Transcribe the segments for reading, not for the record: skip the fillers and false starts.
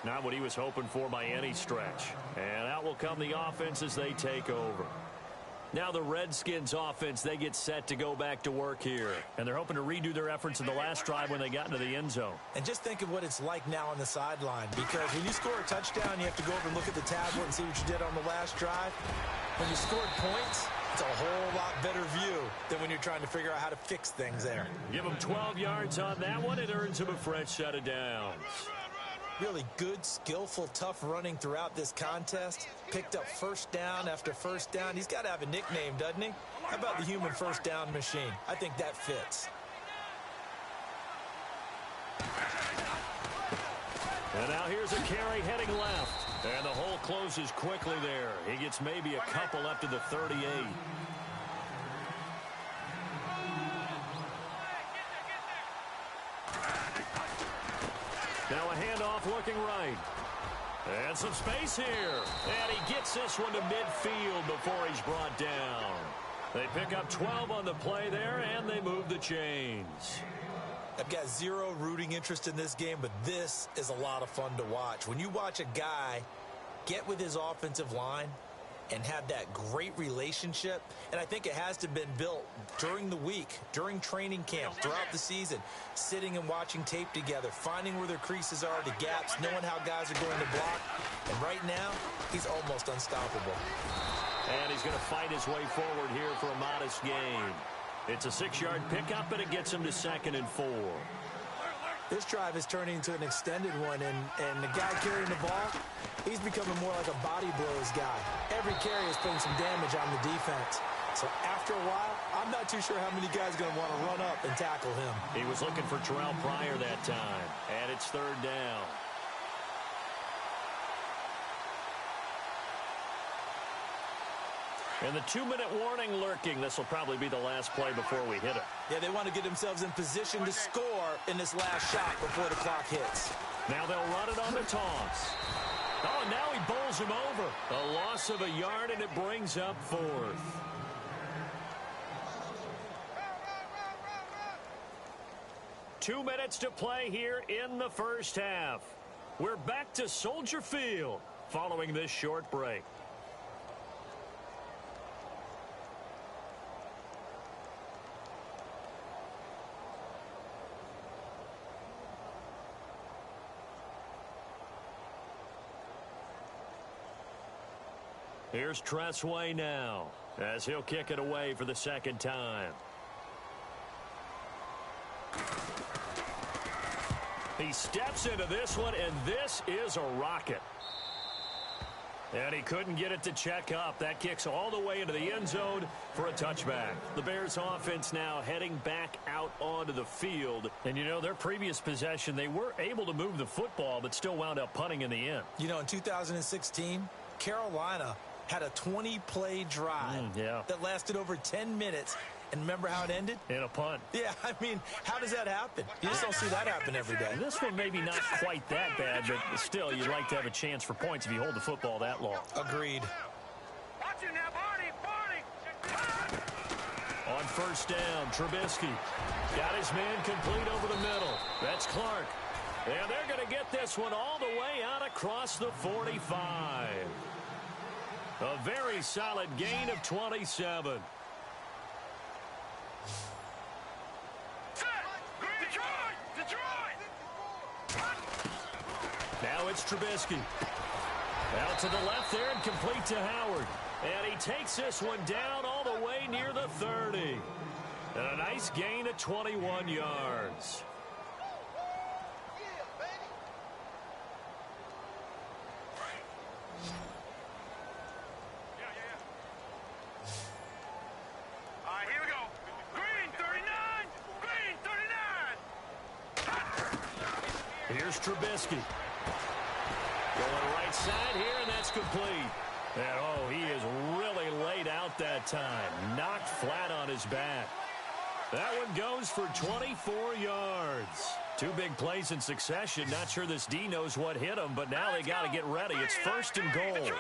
Not what he was hoping for by any stretch. And out will come the offense as they take over. Now the Redskins offense, they get set to go back to work here. And they're hoping to redo their efforts in the last drive when they got into the end zone. And just think of what it's like now on the sideline. Because when you score a touchdown, you have to go over and look at the tablet and see what you did on the last drive. When you scored points, it's a whole lot better view than when you're trying to figure out how to fix things there. Give them 12 yards on that one. It earns them a fresh set of downs. Really good, skillful, tough running throughout this contest. Picked up first down after first down. He's got to have a nickname, doesn't he? How about the human first down machine? I think that fits. And now here's a carry heading left. And the hole closes quickly there. He gets maybe a couple up to the 38. Now a handoff looking right. And some space here. And he gets this one to midfield before he's brought down. They pick up 12 on the play there, and they move the chains. I've got zero rooting interest in this game, but this is a lot of fun to watch. When you watch a guy get with his offensive line and have that great relationship, and I think it has to have been built during the week, during training camp, throughout the season, sitting and watching tape together, finding where their creases are, the gaps, knowing how guys are going to block. And right now, he's almost unstoppable. And he's going to fight his way forward here for a modest gain. It's a 6-yard pickup, and it gets him to 2nd and 4. This drive is turning into an extended one, and the guy carrying the ball, he's becoming more like a body blows guy. Every carry is putting some damage on the defense. So after a while, I'm not too sure how many guys are going to want to run up and tackle him. He was looking for Terrell Pryor that time, and it's 3rd down. And the 2-minute warning lurking. This will probably be the last play before we hit it. Yeah, they want to get themselves in position to score in this last shot before the clock hits. Now they'll run it on the toss. Oh, now he bowls him over. A loss of a yard, and it brings up 4th. Two minutes to play here in the first half. We're back to Soldier Field following this short break. Here's Tressway now, as he'll kick it away for the 2nd time. He steps into this one, and this is a rocket. And he couldn't get it to check up. That kicks all the way into the end zone for a touchback. The Bears offense now heading back out onto the field. And, you know, their previous possession, they were able to move the football, but still wound up punting in the end. You know, in 2016, Carolina had a 20-play drive that lasted over 10 minutes. And remember how it ended? In a punt. Yeah, I mean, how does that happen? You just don't see that happen every day. This one maybe not quite that bad, but still, you'd like to have a chance for points if you hold the football that long. Agreed. Watch it now, Barney. On 1st down, Trubisky got his man complete over the middle. That's Clark. And they're going to get this one all the way out across the 45. A very solid gain of 27. Now it's Trubisky. Out to the left there and complete to Howard. And he takes this one down all the way near the 30. And a nice gain of 21 yards. All right, here we go. Green 39. Green 39. Here's Trubisky. Going right side here, and that's complete. And, oh, he is really laid out that time. Knocked flat on his back. That one goes for 24 yards. Two big plays in succession. Not sure this D knows what hit him, but now they got to get ready. It's 1st and goal. Detroit.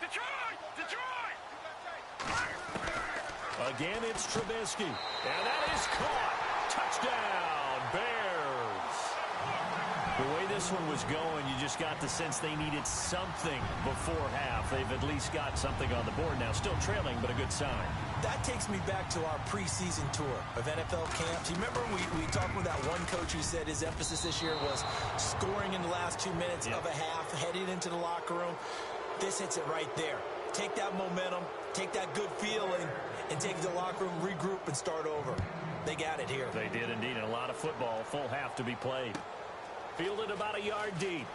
Detroit! Detroit! Again, it's Trubisky. And that is caught. Touchdown, Bears. The way this one was going, you just got the sense they needed something before half. They've at least got something on the board now. Still trailing, but a good sign. That takes me back to our preseason tour of NFL camps. You remember we talked with that one coach who said his emphasis this year was scoring in the last 2 minutes of a half, heading into the locker room. This hits it right there. Take that momentum, take that good feeling, and take it to the locker room, regroup, and start over. They got it here. They did indeed. And a lot of football, full half to be played. Fielded about a yard deep.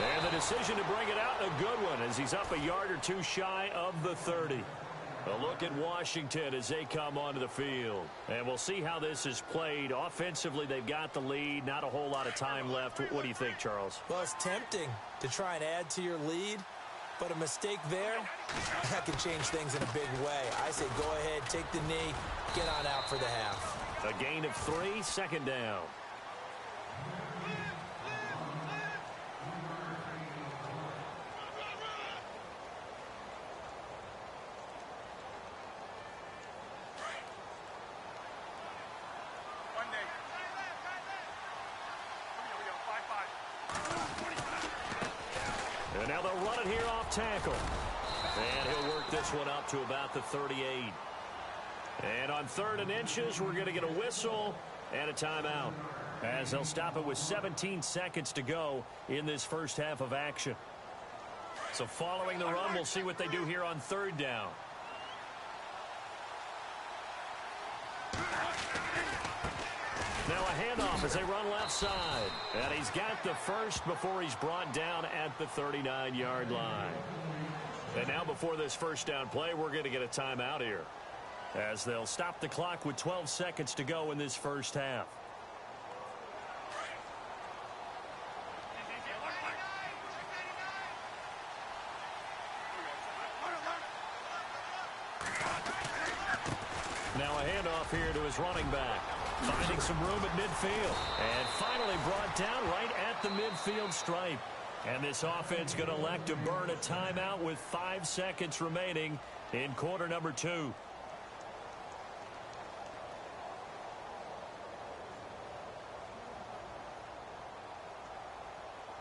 And the decision to bring it out, a good one, as he's up a yard or two shy of the 30. A look at Washington as they come onto the field. And we'll see how this is played. Offensively, they've got the lead. Not a whole lot of time left. What do you think, Charles? Well, it's tempting to try and add to your lead, but a mistake there, that can change things in a big way. I say go ahead, take the knee, get on out for the half. A gain of 3, second down. And now they'll run it here off tackle. And he'll work this one up to about the 38. And on 3rd and inches, we're going to get a whistle and a timeout, as they'll stop it with 17 seconds to go in this first half of action. So following the run, we'll see what they do here on 3rd down. Now a handoff as they run left side. And he's got the first before he's brought down at the 39-yard line. And now before this first down play, we're going to get a timeout here, as they'll stop the clock with 12 seconds to go in this first half. Now a handoff here to his running back, finding some room at midfield, and finally brought down right at the midfield stripe. And this offense going to elect to burn a timeout with 5 seconds remaining in quarter number 2.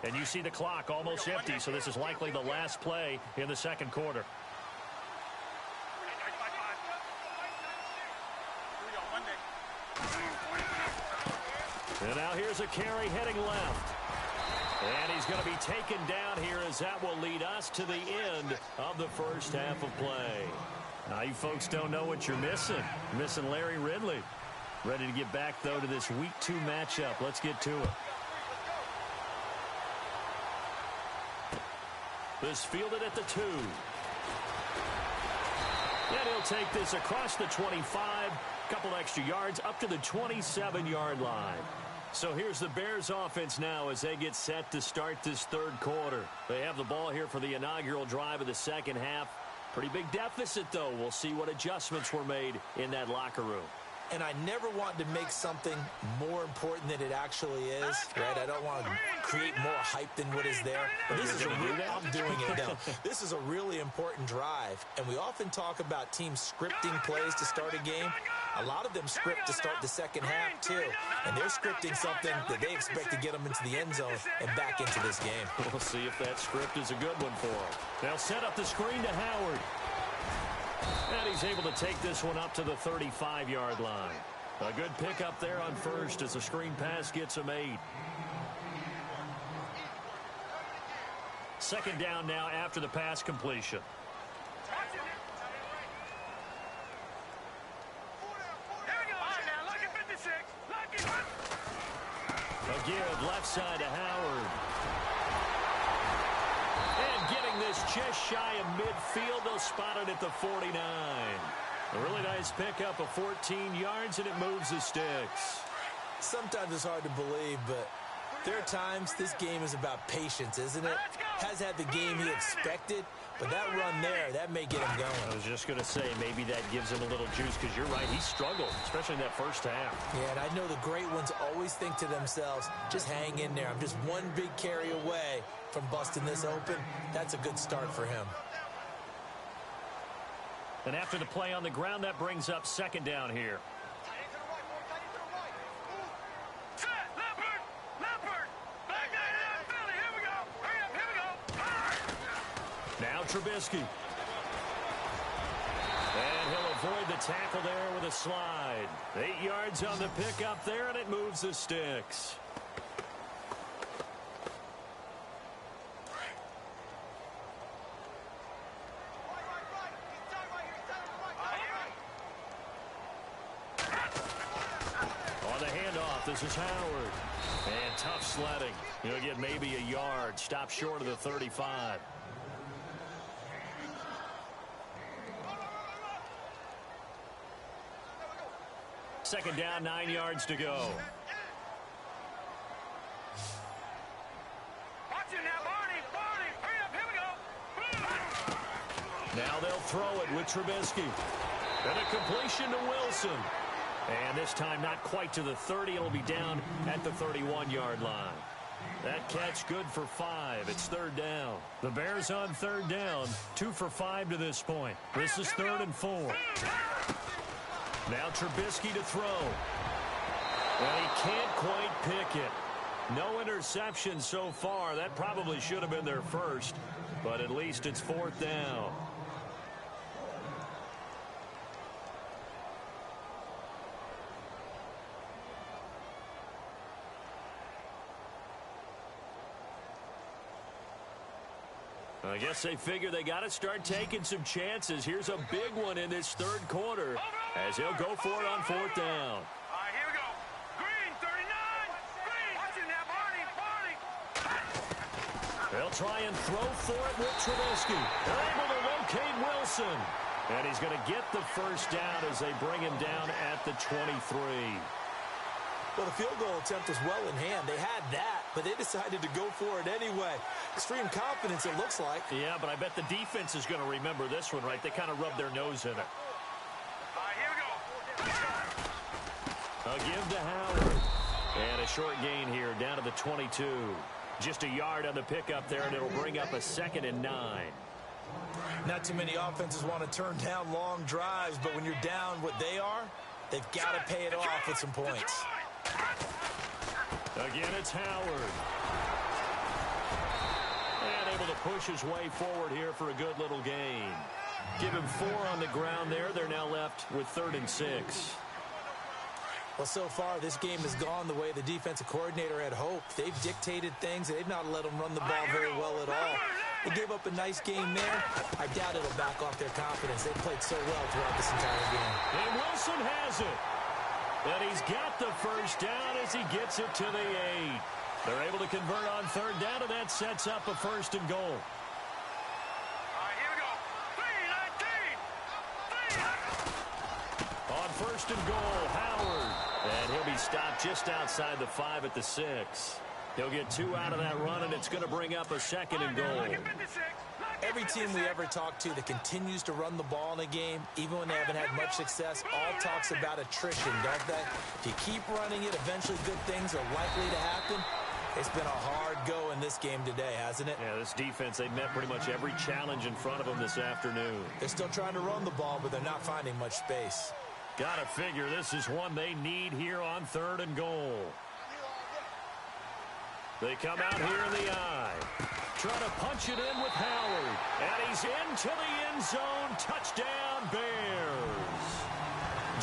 And you see the clock almost empty, so this is likely the last play in the second quarter. And now here's a carry heading left. And he's going to be taken down here, as that will lead us to the end of the first half of play. Now, you folks don't know what you're missing. You're missing Larry Ridley. Ready to get back, though, to this Week 2 matchup. Let's get to it. This fielded at the 2. And he'll take this across the 25. Couple extra yards up to the 27-yard line. So here's the Bears offense now as they get set to start this third quarter. They have the ball here for the inaugural drive of the second half. Pretty big deficit, though. We'll see what adjustments were made in that locker room. And I never want to make something more important than it actually is, right? I don't want to create more hype than what is there. But this is I'm doing it now. This is a really important drive. And we often talk about teams scripting plays to start a game. A lot of them script to start the second half, too. And they're scripting something that they expect to get them into the end zone and back into this game. We'll see if that script is a good one for them. They'll set up the screen to Howard. And he's able to take this one up to the 35-yard line. A good pickup there on first as the screen pass gets him 8. Second down now after the pass completion. A give left side to Howard. And getting this just shy of midfield, they'll spot it at the 49. A really nice pickup of 14 yards, and it moves the sticks. Sometimes it's hard to believe, but there are times this game is about patience, isn't it? has had the game he expected, but that run there, that may get him going. I was just going to say, maybe that gives him a little juice, because you're right, he struggled, especially in that first half. Yeah, and I know the great ones always think to themselves, just hang in there. I'm just one big carry away from busting this open. That's a good start for him. And after the play on the ground, that brings up second down here. Now Trubisky. And he'll avoid the tackle there with a slide. 8 yards on the pickup there, and it moves the sticks. On the handoff, this is Howard. And tough sledding. He'll get maybe a yard. Stop short of the 35. Second down, 9 yards to go. Now they'll throw it with Trubisky. And a completion to Wilson. And this time not quite to the 30. It'll be down at the 31-yard line. That catch good for 5. It's third down. The Bears on third down. 2 for 5 to this point. This is 3rd and 4. Now Trubisky to throw. Well, he can't quite pick it. No interception so far. That probably should have been their first, but at least it's 4th down. I guess they figure they got to start taking some chances. Here's a big one in this third quarter as he'll go for it on 4th down. All right, here we go. Green, 39. Green. Watching that, Barney. They'll try and throw for it with Trubisky. They're able to locate Wilson. And he's going to get the first down as they bring him down at the 23. Well, the field goal attempt was well in hand. They had that, but they decided to go for it anyway. Extreme confidence, it looks like. Yeah, but I bet the defense is going to remember this one, right? They kind of rubbed their nose in it. All right, here we go. A give to Howard. And a short gain here down to the 22. Just a yard on the pickup there, and it'll bring up a 2nd and 9. Not too many offenses want to turn down long drives, but when you're down what they are, they've got to pay it off with some points. Again, it's Howard. And able to push his way forward here for a good little gain. Give him 4 on the ground there. They're now left with 3rd and 6. Well, so far, this game has gone the way the defensive coordinator had hoped. They've dictated things. They've not let them run the ball very well at all. They gave up a nice game there. I doubt it'll back off their confidence. They played so well throughout this entire game. And Wilson has it. And he's got the first down as he gets it to the 8. They're able to convert on 3rd down, and that sets up a 1st and goal. All right, here we go. 3-19. On 1st and goal, Howard. And he'll be stopped just outside the 5 at the 6. He'll get 2 out of that run, and it's going to bring up a 2nd and goal. Every team we ever talk to that continues to run the ball in a game, even when they haven't had much success, all talks about attrition, don't they? If you keep running it, eventually good things are likely to happen. It's been a hard go in this game today, hasn't it? Yeah, this defense, they met pretty much every challenge in front of them this afternoon. They're still trying to run the ball, but they're not finding much space. Gotta figure this is one they need here on 3rd and goal. They come out here in the eye. Try to punch it in with Howard. And he's into the end zone. Touchdown, Bears.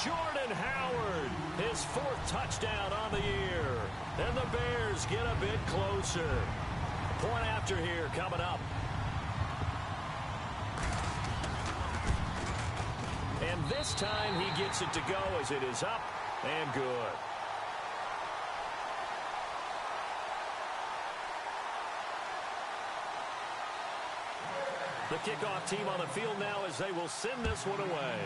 Jordan Howard, his 4th touchdown on the year. And the Bears get a bit closer. Point after here coming up. And this time he gets it to go as it is up and good. The kickoff team on the field now as they will send this one away.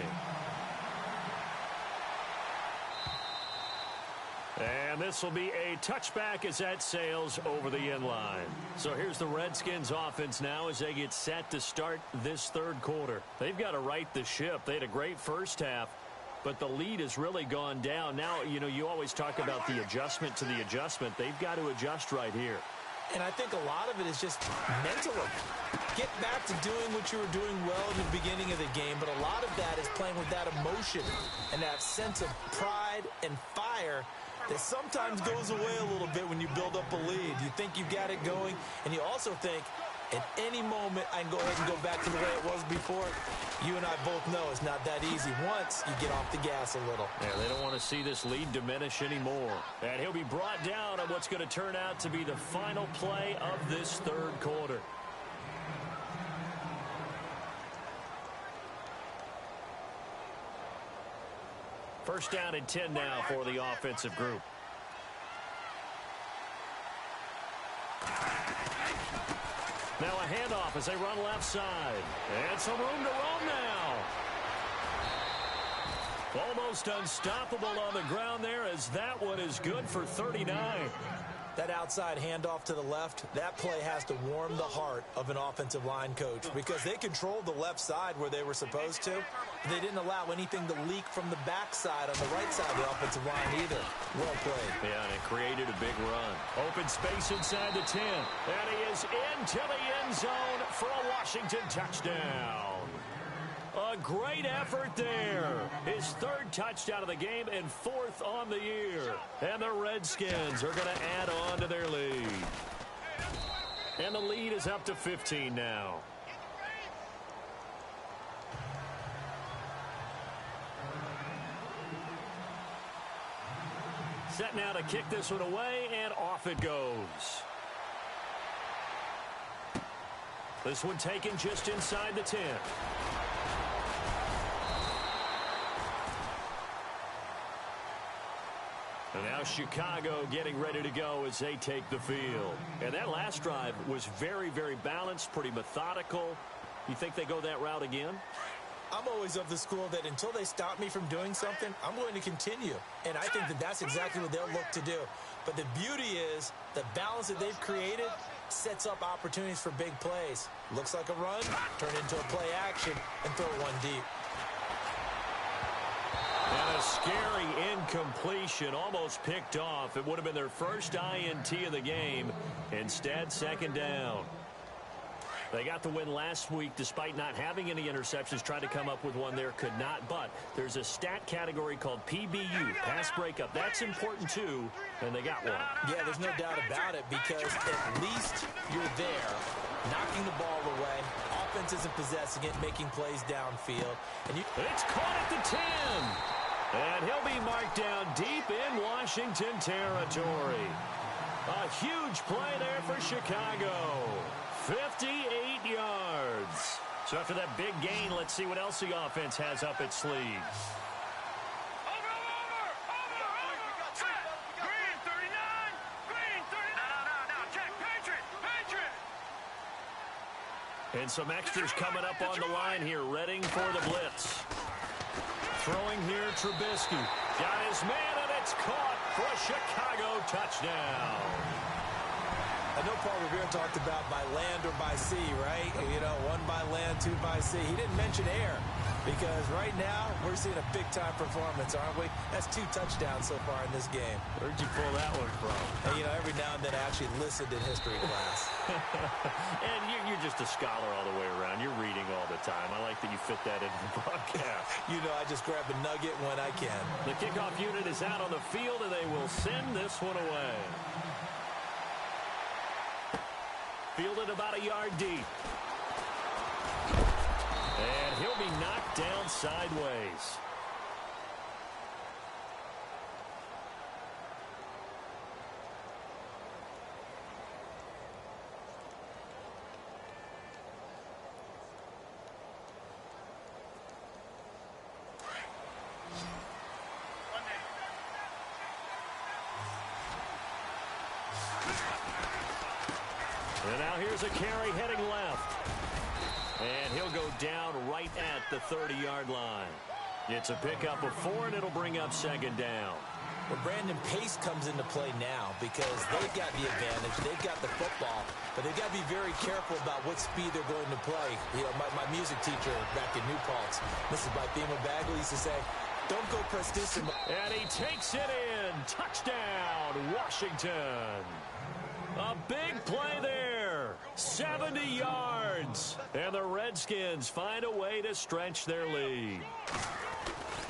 And this will be a touchback as that sails over the end line. So here's the Redskins offense now as they get set to start this third quarter. They've got to right the ship. They had a great first half, but the lead has really gone down. Now, you always talk about the adjustment to the adjustment. They've got to adjust right here. And I think a lot of it is just mentally. Get back to doing what you were doing well in the beginning of the game, but a lot of that is playing with that emotion and that sense of pride and fire that sometimes goes away a little bit when you build up a lead. You think you got it going, and you also think at any moment I can go ahead and go back to the way it was before. You and I both know it's not that easy once you get off the gas a little. Yeah, they don't want to see this lead diminish anymore. And he'll be brought down on what's going to turn out to be the final play of this third quarter. First down and 10 now for the offensive group. Now a handoff as they run left side. And some room to roam now. Almost unstoppable on the ground there as that one is good for 39. That outside handoff to the left, that play has to warm the heart of an offensive line coach because they controlled the left side where they were supposed to. They didn't allow anything to leak from the backside on the right side of the offensive line either. Well played. Yeah, and it created a big run. Open space inside the 10. And he is into the end zone for a Washington touchdown. A great effort there. His third touchdown of the game and fourth on the year. And the Redskins are going to add on to their lead. And the lead is up to 15 now. Set now to kick this one away, and off it goes. This one taken just inside the 10. And now Chicago getting ready to go as they take the field. And that last drive was very, very balanced, pretty methodical. You think they go that route again? I'm always of the school that until they stop me from doing something, I'm going to continue. And I think that that's exactly what they'll look to do. But the beauty is the balance that they've created sets up opportunities for big plays. Looks like a run, turn into a play action, and throw one deep. And a scary incompletion, almost picked off. It would have been their first INT of the game. Instead, second down. They got the win last week despite not having any interceptions. Tried to come up with one there, could not. But there's a stat category called PBU, pass breakup. That's important too, and they got one. Yeah, there's no doubt about it because at least you're there, knocking the ball away. Offense isn't possessing it, making plays downfield. And it's caught at the 10. And he'll be marked down deep in Washington territory. A huge play there for Chicago. 58 yards. So after that big gain, let's see what else the offense has up its sleeves. Over! Check! Green 39! Green 39! No, check! Patriot! And some extras coming up on the line here, readying for the blitz. Throwing here, Trubisky. Got his man, and it's caught for a Chicago touchdown. I know Paul Revere talked about by land or by sea, right? One by land, two by sea. He didn't mention air because right now we're seeing a big-time performance, aren't we? That's 2 touchdowns so far in this game. Where'd you pull that one from? And, every now and then I actually listened in history class. And you're just a scholar all the way around. You're reading all the time. I like that you fit that into the broadcast. I just grab a nugget when I can. The kickoff unit is out on the field, and they will send this one away. Fielded about a yard deep. And he'll be knocked down sideways. And now here's a carry heading left. And he'll go down right at the 30-yard line. It's a pickup of 4, and it'll bring up second down. Well, Brandon, pace comes into play now because they've got the advantage. They've got the football, but they've got to be very careful about what speed they're going to play. You know, my music teacher back in New Paltz, Mrs. Bythema Bagley, used to say, don't go prestissimo. And he takes it in. Touchdown, Washington. A big play there. 70 yards. And the Redskins find a way to stretch their lead.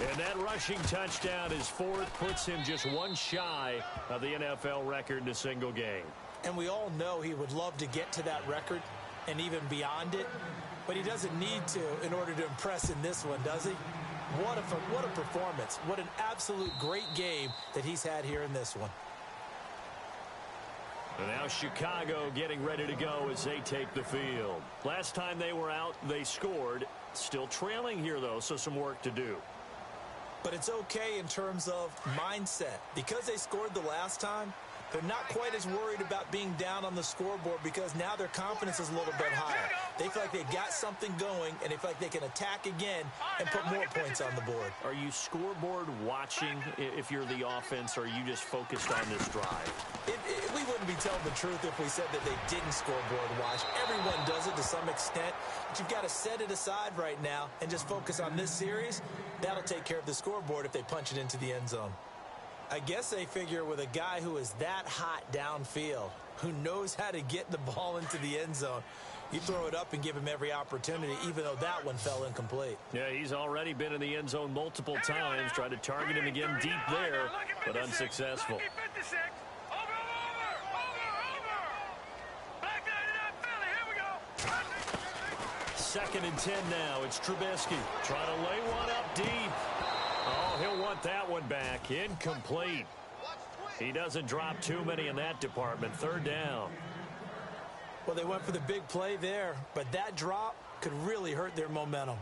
And that rushing touchdown, his fourth, puts him just one shy of the NFL record in a single game. And we all know he would love to get to that record and even beyond it, but he doesn't need to in order to impress in this one, does he? What a performance. What an absolute great game that he's had here in this one. And now Chicago getting ready to go as they take the field. Last time they were out, they scored. Still trailing here, though, so some work to do. But it's okay in terms of mindset. Because they scored the last time, they're not quite as worried about being down on the scoreboard because now their confidence is a little bit higher. They feel like they've got something going, and they feel like they can attack again and put more points on the board. Are you scoreboard watching if you're the offense, or are you just focused on this drive? We wouldn't be telling the truth if we said that they didn't scoreboard watch. Everyone does it to some extent, but you've got to set it aside right now and just focus on this series. That'll take care of the scoreboard if they punch it into the end zone. I guess they figure with a guy who is that hot downfield, who knows how to get the ball into the end zone, you throw it up and give him every opportunity, even though that one fell incomplete. Yeah, he's already been in the end zone multiple times, tried to target him again deep there, but unsuccessful. Second and 10 now. It's Trubisky trying to lay one up deep. Oh, he'll want that one back. Incomplete. He doesn't drop too many in that department. Third down. Well, they went for the big play there, but that drop could really hurt their momentum.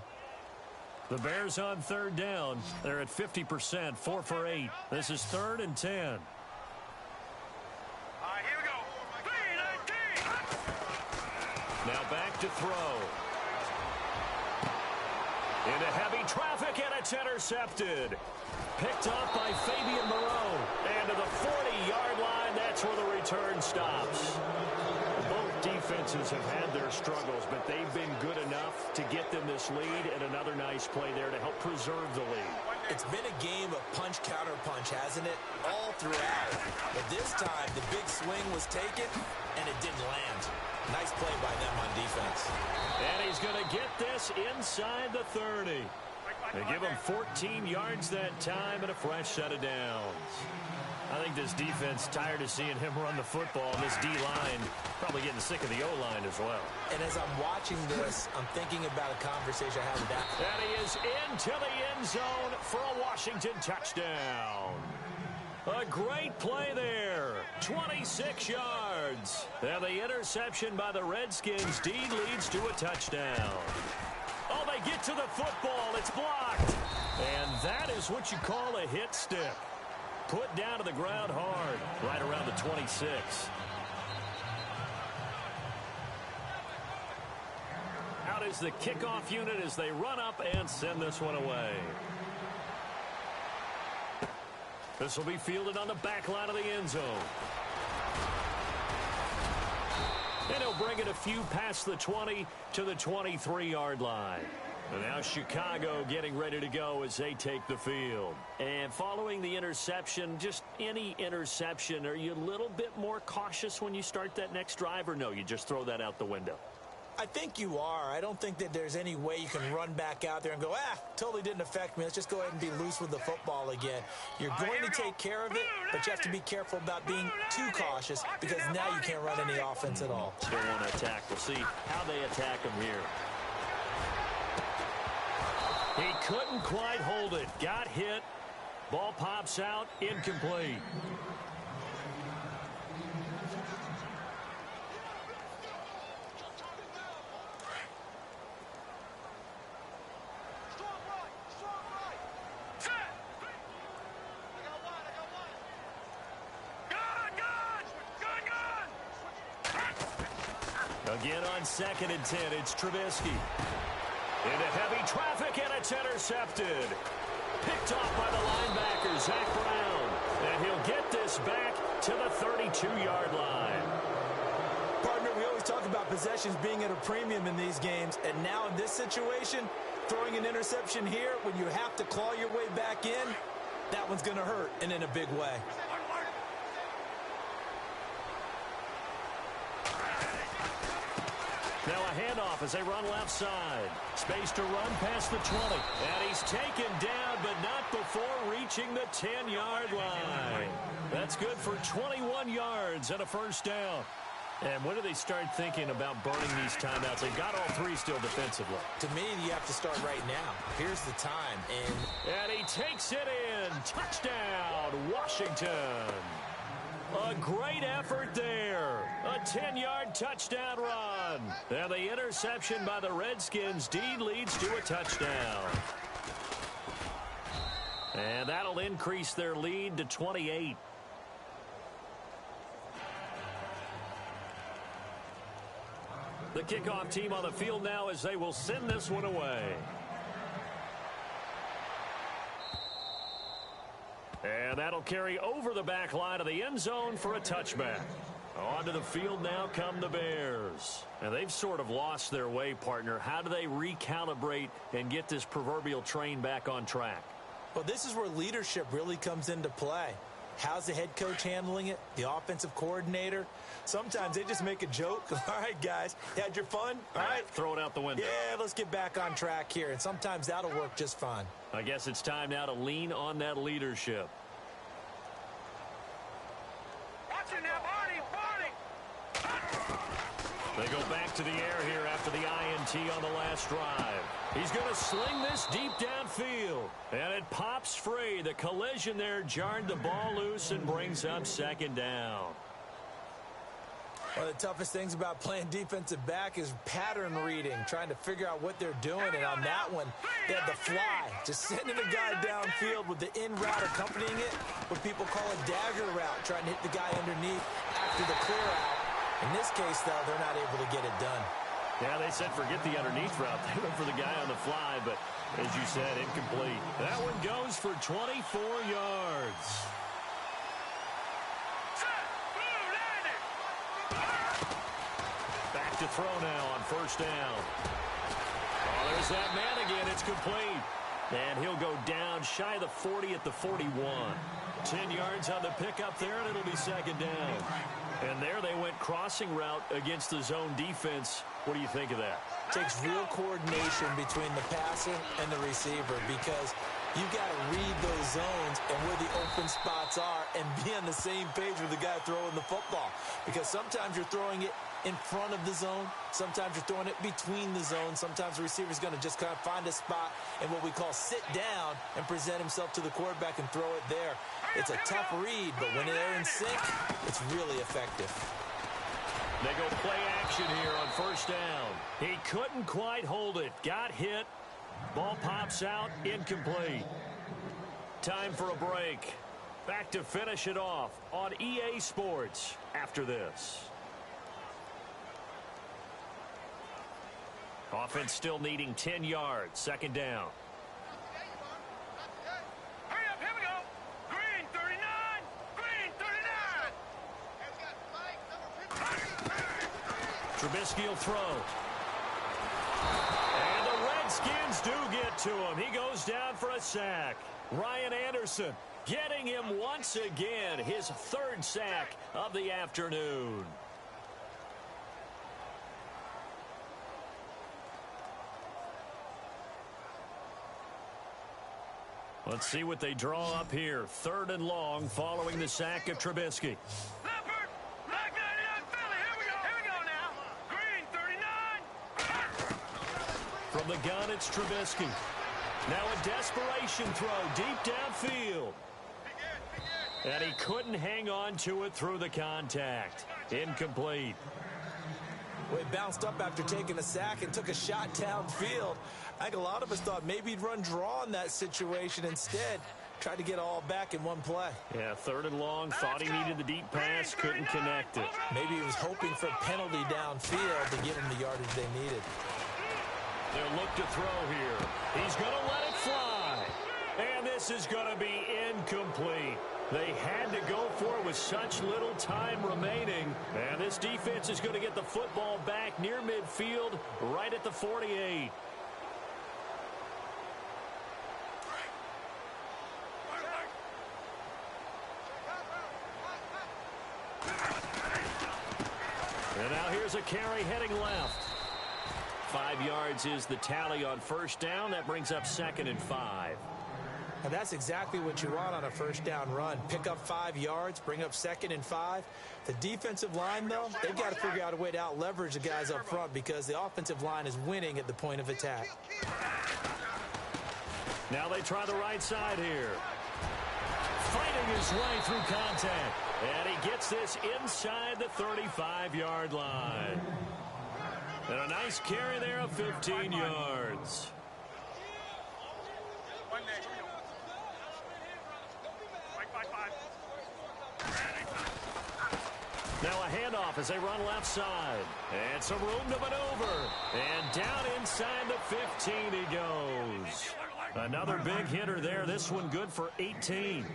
The Bears on third down. They're at 50%, 4 for 8. This is 3rd and 10. All right, here we go. 3-19. Now back to throw. Into heavy traffic, and it's intercepted. Picked up by Fabian Moreau. And to the 40-yard line, that's where the return stops. Both defenses have had their struggles, but they've been good enough to get them this lead, and another nice play there to help preserve the lead. It's been a game of punch-counter-punch, hasn't it? All throughout. But this time, the big swing was taken, and it didn't land. Nice play by them on defense. And he's going to get this inside the 30. They give him 14 yards that time and a fresh set of downs. I think this defense tired of seeing him run the football, and this D-line probably getting sick of the O-line as well. And as I'm watching this, I'm thinking about a conversation I had with that. And he is into the end zone for a Washington touchdown. A great play there. 26 yards. And the interception by the Redskins. Dean leads to a touchdown. Oh, they get to the football. It's blocked. And that is what you call a hit stick. Put down to the ground hard. Right around the 26. Out is the kickoff unit as they run up and send this one away. This will be fielded on the back line of the end zone. And he'll bring it a few past the 20 to the 23-yard line. And now Chicago getting ready to go as they take the field. And following the interception, just any interception, are you a little bit more cautious when you start that next drive, or no, you just throw that out the window? I think you are. I don't think that there's any way you can run back out there and go, totally didn't affect me. Let's just go ahead and be loose with the football again. You're going to take care of it, but you have to be careful about being too cautious because now you can't run any offense at all. Still want to attack. We'll see how they attack him here. He couldn't quite hold it. Got hit. Ball pops out. Incomplete. Again on 2nd and 10, it's Trubisky. Into heavy traffic, and it's intercepted. Picked off by the linebacker, Zach Brown. And he'll get this back to the 32-yard line. Partner, we always talk about possessions being at a premium in these games, and now in this situation, throwing an interception here when you have to claw your way back in, that one's going to hurt, and in a big way. Now a handoff as they run left side. Space to run past the 20. And he's taken down, but not before reaching the 10-yard line. That's good for 21 yards and a first down. And when do they start thinking about burning these timeouts? They've got all three still defensively. To me, you have to start right now. Here's the time. And he takes it in. Touchdown, Washington. A great effort there. A 10-yard touchdown run. And the interception by the Redskins indeed leads to a touchdown. And that'll increase their lead to 28. The kickoff team on the field now as they will send this one away. And that'll carry over the back line of the end zone for a touchback. Onto the field now come the Bears. And they've sort of lost their way, partner. How do they recalibrate and get this proverbial train back on track? Well, this is where leadership really comes into play. How's the head coach handling it? The offensive coordinator? Sometimes they just make a joke. All right, guys, had your fun? All right. Throw it out the window. Yeah, let's get back on track here. And sometimes that'll work just fine. I guess it's time now to lean on that leadership. Watch it now, Barney! They go back to the air here after the INT on the last drive. He's going to sling this deep downfield. And it pops free. The collision there jarred the ball loose and brings up second down. One of the toughest things about playing defensive back is pattern reading, trying to figure out what they're doing. And on that one, they had the fly, just sending a guy downfield with the in route accompanying it, what people call a dagger route, trying to hit the guy underneath after the clear out. In this case, though, they're not able to get it done. Yeah, they said forget the underneath route. They went for the guy on the fly, but as you said, incomplete. That one goes for 24 yards. Back to throw now on first down. Oh, there's that man again. It's complete. And he'll go down shy of the 40 at the 41. 10 yards on the pickup there, and it'll be second down. And there they went crossing route against the zone defense. What do you think of that? Takes real coordination between the passer and the receiver because you've got to read those zones and where the open spots are and be on the same page with the guy throwing the football. Because sometimes you're throwing it in front of the zone. Sometimes you're throwing it between the zones. Sometimes the receiver's going to just kind of find a spot and what we call sit down and present himself to the quarterback and throw it there. It's a tough read, but when they're in sync, it's really effective. They go play action here on first down. He couldn't quite hold it. Got hit. Ball pops out. Incomplete. Time for a break. Back to finish it off on EA Sports after this. Offense still needing 10 yards. Second down. Hurry up, here we go. Green 39. Green 39. Trubisky will throw. And the Redskins do get to him. He goes down for a sack. Ryan Anderson getting him once again. His third sack of the afternoon. Let's see what they draw up here. Third and long following the sack of Trubisky. Leopard, Black 99 Philly. Here we go. Here we go now. Green 39. From the gun, it's Trubisky. Now a desperation throw deep downfield. And he couldn't hang on to it through the contact. Incomplete. Well, he bounced up after taking a sack and took a shot downfield. I think a lot of us thought maybe he'd run draw in that situation instead. Tried to get all back in one play. Yeah, third and long. Thought he needed the deep pass. Couldn't connect it. Maybe he was hoping for a penalty downfield to give him the yardage they needed. They'll look to throw here. He's going to let it fly. And this is going to be incomplete. They had to go for it with such little time remaining. And this defense is going to get the football back near midfield, right at the 48. And now here's a carry heading left. 5 yards is the tally on first down. That brings up 2nd and 5. And that's exactly what you want on a first down run. Pick up 5 yards, bring up 2nd and 5. The defensive line, though, they've got to figure out a way to out-leverage the guys up front because the offensive line is winning at the point of attack. Now they try the right side here. Fighting his way through contact. And he gets this inside the 35-yard line. And a nice carry there of 15 yards. Now a handoff as they run left side. And some room to maneuver. And down inside the 15 he goes. Another big hitter there. This one good for 18.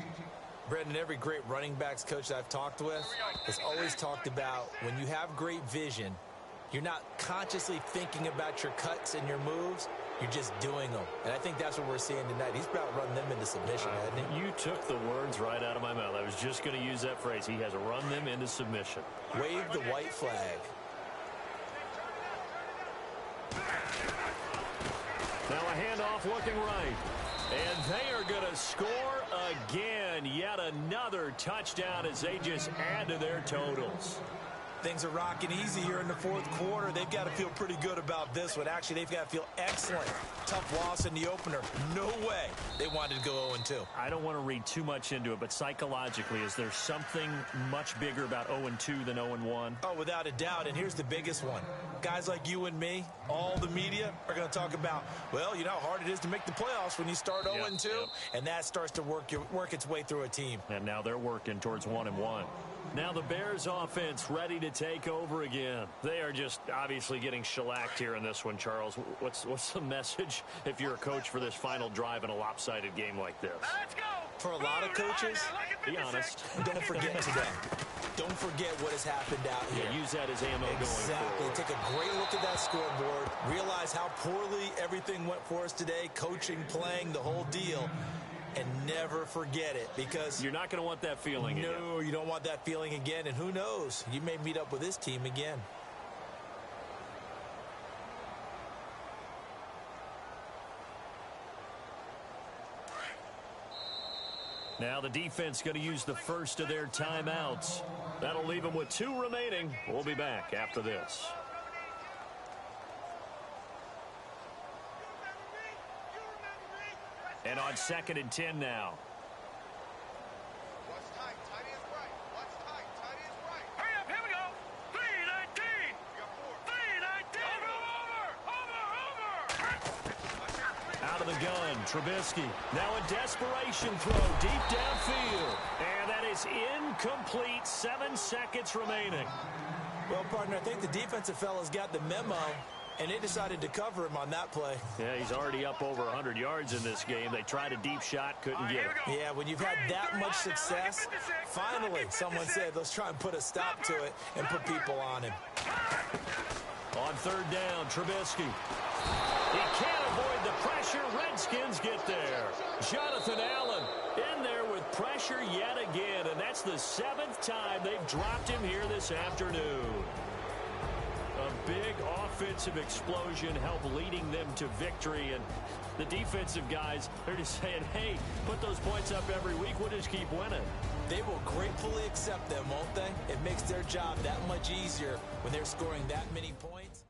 Brendan, every great running backs coach that I've talked with has always talked about when you have great vision, you're not consciously thinking about your cuts and your moves. You're just doing them. And I think that's what we're seeing tonight. He's about running them into submission, hasn't he? You took the words right out of my mouth. I was just going to use that phrase. He has run them into submission. Wave the white flag. Now a handoff looking right. And they are going to score again. Yet another touchdown as they just add to their totals. Things are rocking easy here in the fourth quarter. They've got to feel pretty good about this one. Actually, they've got to feel excellent. Tough loss in the opener. No way they wanted to go 0-2. I don't want to read too much into it, but psychologically, is there something much bigger about 0-2 than 0-1? Oh, without a doubt. And here's the biggest one. Guys like you and me, all the media, are going to talk about, well, you know how hard it is to make the playoffs when you start 0-2. Yep. And that starts to work its way through a team. And now they're working towards 1-1. Now the Bears offense ready to take over again. They are just obviously getting shellacked here in this one, Charles. What's the message if you're a coach for this final drive in a lopsided game like this? Let's go. For a lot of coaches, be honest. Don't forget today. Don't forget what has happened out here. Yeah, use that as ammo going forward. Exactly. Take a great look at that scoreboard. Realize how poorly everything went for us today. Coaching, playing, the whole deal. And never forget it, because you're not going to want that feeling again. No, you don't want that feeling again. And who knows? You may meet up with this team again. Now the defense going to use the first of their timeouts. That'll leave them with 2 remaining. We'll be back after this. And on 2nd and 10 now. What's tight? Tight is right. What's tight? Tight is right. Hurry up. Here we go. 3:19. 3:19. Over. Out of the gun, Trubisky. Now a desperation throw deep downfield. And that is incomplete. 7 seconds remaining. Well, partner, I think the defensive fellas got the memo, and they decided to cover him on that play. Yeah, he's already up over 100 yards in this game. They tried a deep shot, couldn't get it. Yeah, when you've had that much success, finally someone said, let's try and put a stop to it and put people on him. On 3rd down, Trubisky. He can't avoid the pressure. Redskins get there. Jonathan Allen in there with pressure yet again, and that's the 7th time they've dropped him here this afternoon. A big offensive explosion helped leading them to victory, and the defensive guys, they're just saying, hey, put those points up every week, we'll just keep winning. They will gratefully accept them, won't they? It makes their job that much easier when they're scoring that many points.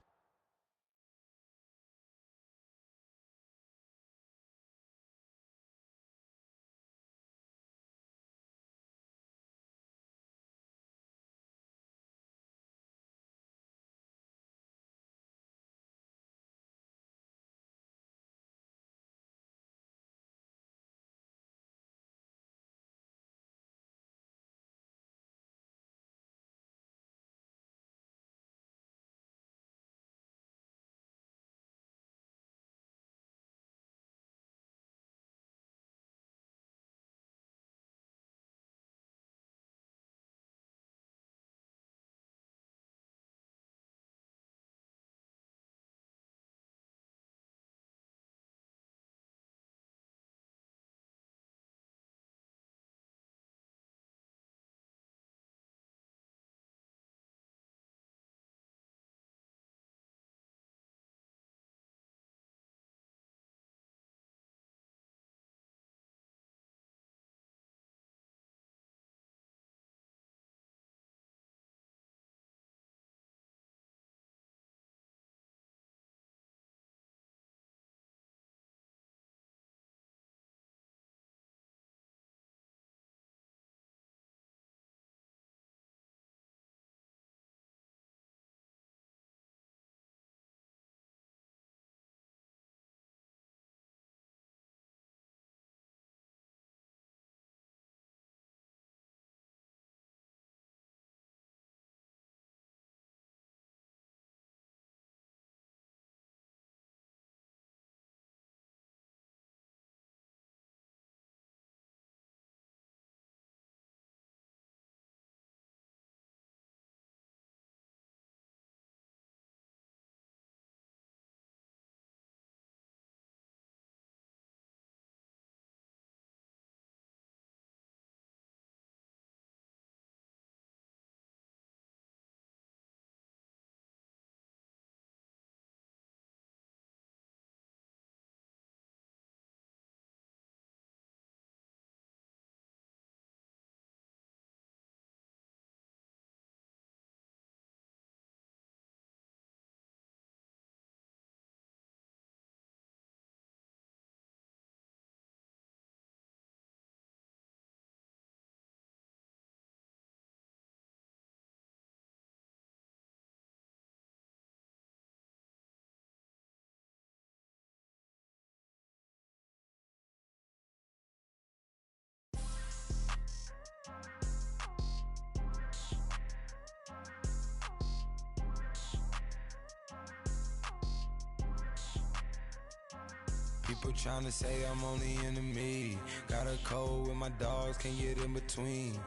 People tryna say I'm only enemy. Got a code with my dogs, can't get in between.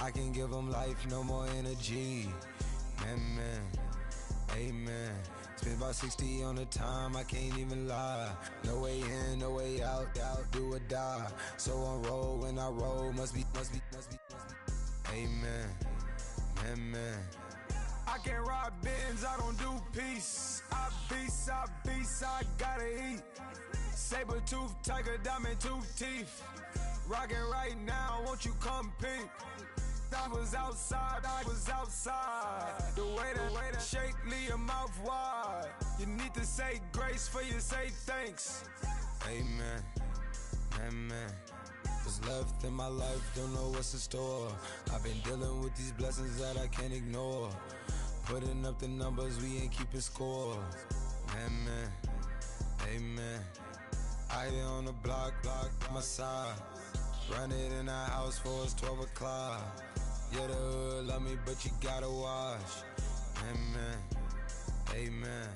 I can give them life, no more energy. Man, amen. Spent about 60 on the time, I can't even lie. No way in, no way out, do or die. So on roll, when I roll, must be. Amen, man. I can't ride Benz, I don't do peace. I beast, I gotta eat. Saber tooth, tiger, diamond tooth teeth. Rockin' right now, won't you come peep? I was outside. The way that shake, leave your mouth wide. You need to say grace for you say thanks. Amen, amen. What's left in my life, don't know what's in store. I've been dealing with these blessings that I can't ignore. Putting up the numbers, we ain't keeping score. Amen. I on the block, my side. Run it in the house for us 12 o'clock. Yeah, the hood love me, but you gotta watch. Amen.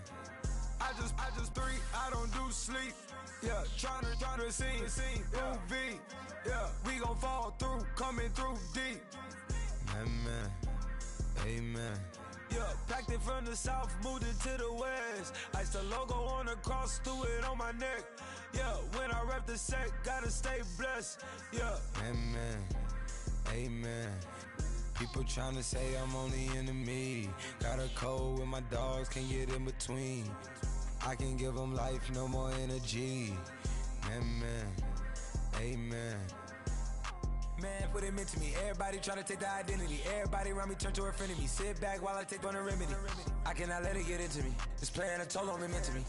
I just three, I don't do sleep. Yeah, tryna see UV. Yeah, we gon' fall through, coming through deep. Amen. Yeah, packed it from the south, moved it to the west. Iced the logo on the cross, threw it on my neck. Yeah, when I rep the set, gotta stay blessed. Yeah. Amen. People tryna say I'm only enemy. Got a code with my dogs, can't get in between. I can give them life, no more energy. Amen. Man, what it meant to me. Everybody tryna take the identity. Everybody around me turn to a friend of me. Sit back while I take on a remedy. I cannot let it get into me. This playing a toll on me mentally.